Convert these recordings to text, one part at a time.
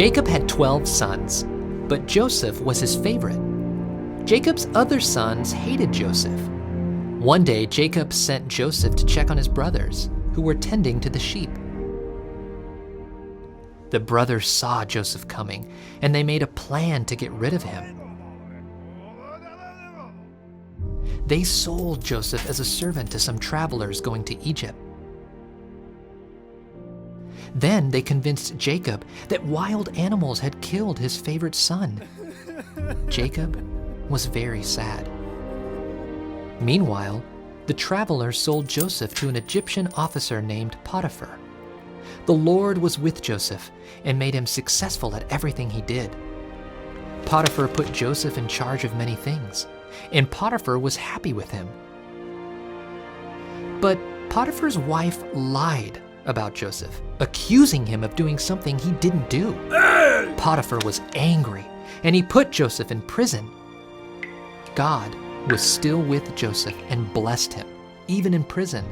Jacob had 12 sons, but Joseph was his favorite. Jacob's other sons hated Joseph. One day, Jacob sent Joseph to check on his brothers, who were tending to the sheep. The brothers saw Joseph coming, and they made a plan to get rid of him. They sold Joseph as a servant to some travelers going to Egypt. Then they convinced Jacob that wild animals had killed his favorite son. Jacob was very sad. Meanwhile, the travelers sold Joseph to an Egyptian officer named Potiphar. The Lord was with Joseph and made him successful at everything he did. Potiphar put Joseph in charge of many things, and Potiphar was happy with him. But Potiphar's wife lied about Joseph, accusing him of doing something he didn't do. Potiphar was angry, and he put Joseph in prison. God was still with Joseph and blessed him, even in prison.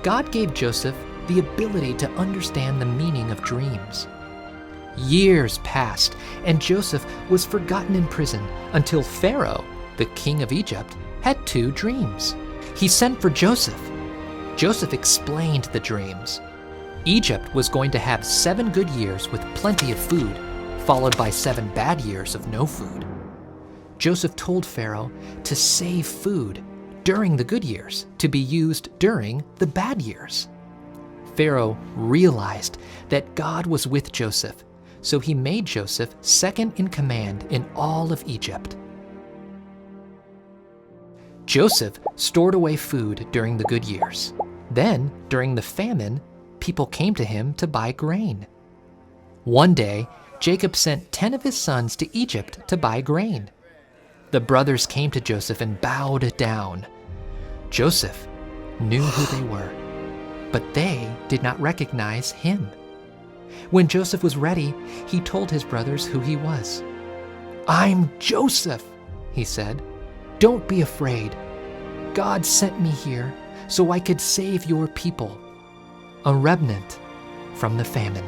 God gave Joseph the ability to understand the meaning of dreams. Years passed, and Joseph was forgotten in prison until Pharaoh, the king of Egypt, had 2 dreams. He sent for Joseph. Joseph explained the dreams. Egypt was going to have 7 good years with plenty of food, followed by 7 bad years of no food. Joseph told Pharaoh to save food during the good years to be used during the bad years. Pharaoh realized that God was with Joseph, so he made Joseph second in command in all of Egypt. Joseph stored away food during the good years. Then, during the famine, people came to him to buy grain. One day, Jacob sent 10 of his sons to Egypt to buy grain. The brothers came to Joseph and bowed down. Joseph knew who they were, but they did not recognize him. When Joseph was ready, he told his brothers who he was. "I'm Joseph," he said. "Don't be afraid. God sent me here so I could save your people, a remnant from the famine."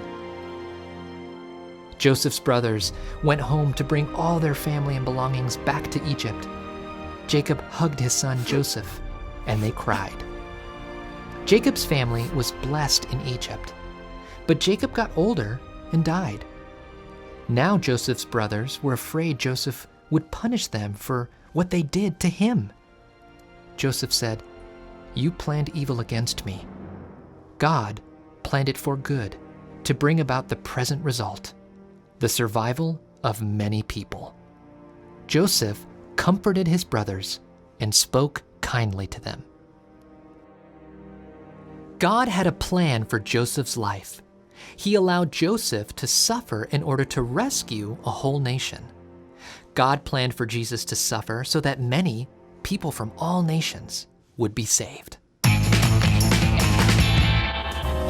Joseph's brothers went home to bring all their family and belongings back to Egypt. Jacob hugged his son Joseph, and they cried. Jacob's family was blessed in Egypt, but Jacob got older and died. Now Joseph's brothers were afraid Joseph would punish them for what they did to him. Joseph said, "You planned evil against me. God planned it for good, to bring about the present result, the survival of many people." Joseph comforted his brothers and spoke kindly to them. God had a plan for Joseph's life. He allowed Joseph to suffer in order to rescue a whole nation. God planned for Jesus to suffer so that many people from all nations would be saved.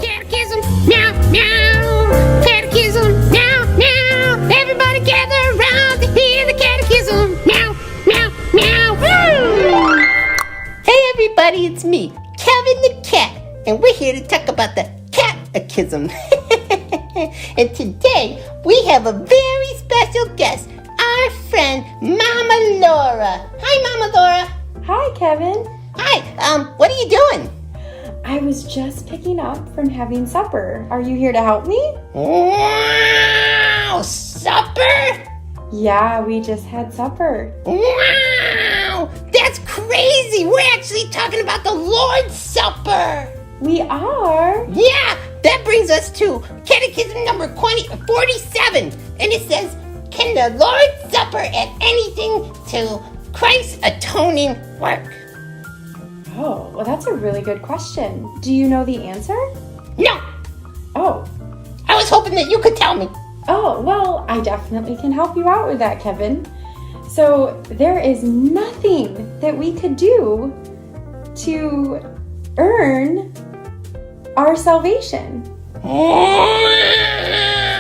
Catechism, meow, meow. Catechism, meow, meow. Everybody gather around to hear the catechism. Meow, meow, meow. Woo! Hey everybody, it's me, Kevin the Cat, and we're here to talk about the catechism. And today we have a very special guest, our friend Mama Laura. Hi Mama Laura. Hi, Kevin. Hi, what are you doing? I was just picking up from having supper. Are you here to help me? Wow, supper? Yeah, we just had supper. Wow, that's crazy. We're actually talking about the Lord's Supper. We are? Yeah, that brings us to Catechism number 47. And it says, can the Lord's Supper add anything to Christ's atoning work? Oh, well, that's a really good question. Do you know the answer? No, Oh. I was hoping that you could tell me. Oh, well, I definitely can help you out with that, Kevin. So there is nothing that we could do to earn our salvation.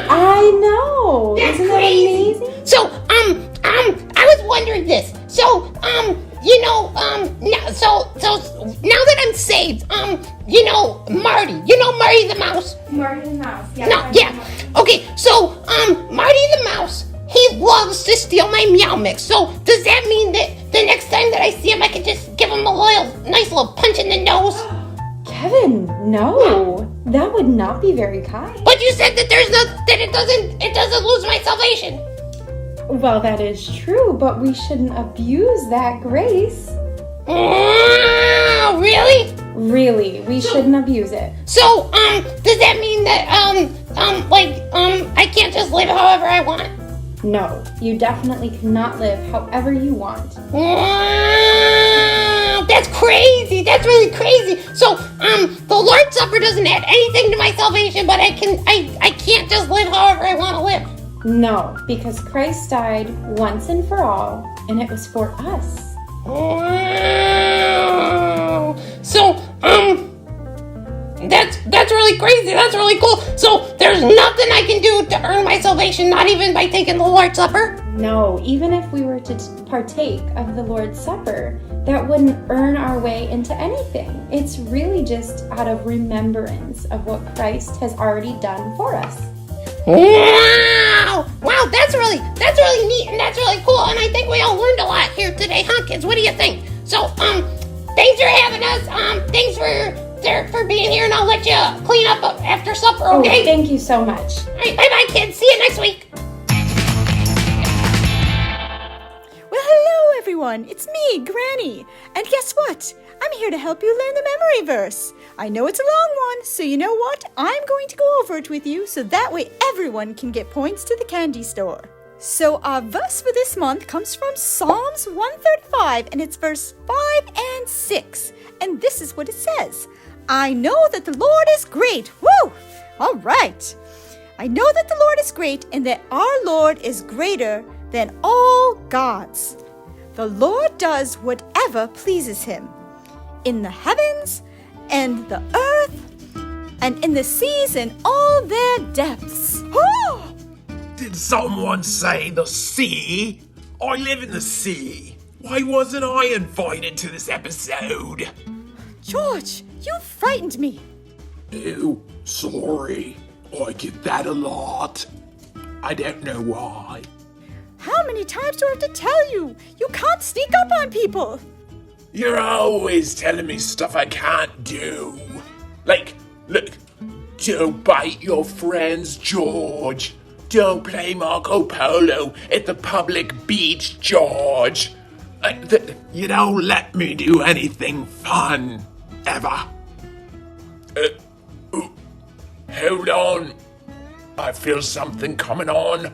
I know. That's Isn't that crazy. amazing? So, I was wondering this. So, now that I'm saved, Marty, Marty the Mouse? Marty the Mouse. Yeah. No, yeah. Okay, so, Marty the Mouse, he loves to steal my Meow Mix. So, does that mean that the next time that I see him, I can just give him a nice little punch in the nose? Kevin, no. That would not be very kind. But you said that it doesn't lose my salvation. Well, that is true, but we shouldn't abuse that grace. Oh, really? Really, we shouldn't abuse it. So, does that mean that, I can't just live however I want? No, you definitely cannot live however you want. That's crazy. That's really crazy. So, the Lord's Supper doesn't add anything to my salvation, but I can't just live however I want to live. No, because Christ died once and for all, and it was for us. Wow. So, that's really crazy. That's really cool. So, there's nothing I can do to earn my salvation, not even by taking the Lord's Supper? No, even if we were to partake of the Lord's Supper, that wouldn't earn our way into anything. It's really just out of remembrance of what Christ has already done for us. Wow! Wow, that's really neat and that's really cool. And I think we all learned a lot here today, huh, kids? What do you think? So, thanks for having us. Thanks for being here, and I'll let you clean up after supper, okay? Oh, thank you so much. All right, bye-bye, kids. See you next week. Well, hello, everyone. It's me, Granny. And guess what? I'm here to help you learn the memory verse. I know it's a long one, so you know what? I'm going to go over it with you so that way everyone can get points to the candy store. So our verse for this month comes from Psalms 135, and it's verse 5 and 6. And this is what it says. I know that the Lord is great. Woo! All right. I know that the Lord is great and that our Lord is greater than all gods. The Lord does whatever pleases him. In the heavens and the earth and in the seas and all their depths. Oh! Did someone say the sea? I live in the sea. Why wasn't I invited to this episode? George, you frightened me. Oh, sorry. I get that a lot. I don't know why. How many times do I have to tell you? You can't sneak up on people. You're always telling me stuff I can't do. Like, look, don't bite your friends, George. Don't play Marco Polo at the public beach, George. You don't let me do anything fun, ever. Hold on. I feel something coming on.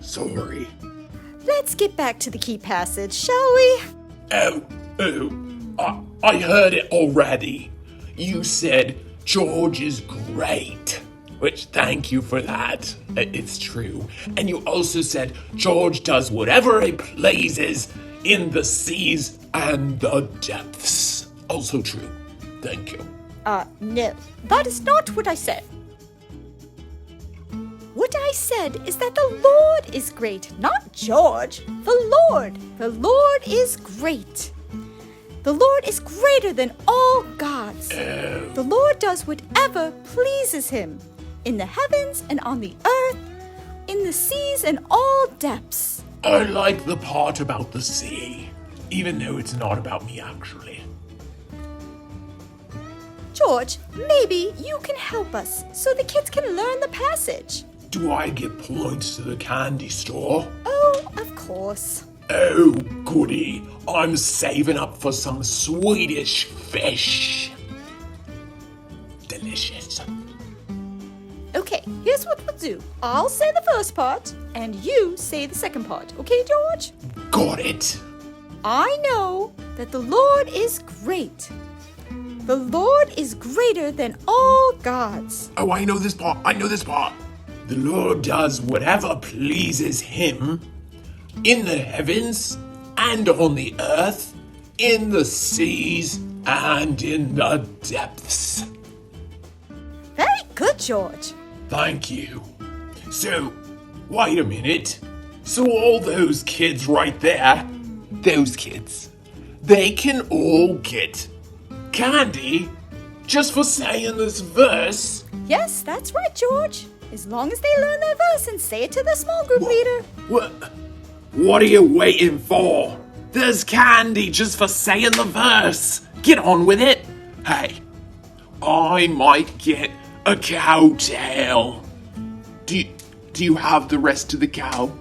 Sorry. Let's get back to the key passage, shall we? I heard it already. You said George is great, which thank you for that. It's true. And you also said George does whatever he pleases in the seas and the depths. Also true. Thank you. No, that is not what I said. What I said is that the Lord is great, not George. The Lord is great. The Lord is greater than all gods. The Lord does whatever pleases him, in the heavens and on the earth, in the seas and all depths. I like the part about the sea, even though it's not about me actually. George, maybe you can help us so the kids can learn the passage. Do I get points to the candy store? Oh, of course. Oh, goody. I'm saving up for some Swedish fish. Delicious. Okay, here's what we'll do. I'll say the first part, and you say the second part. Okay, George? Got it. I know that the Lord is great. The Lord is greater than all gods. Oh, I know this part. The Lord does whatever pleases him in the heavens and on the earth, in the seas and in the depths. Very good, George. Thank you. So, wait a minute. So all those kids right there, those kids, they can all get candy just for saying this verse? Yes, that's right, George. As long as they learn their verse and say it to the small group leader. What are you waiting for? There's candy just for saying the verse. Get on with it. Hey, I might get a cow tail. Do you have the rest of the cow?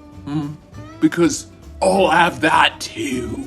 Because I'll have that too.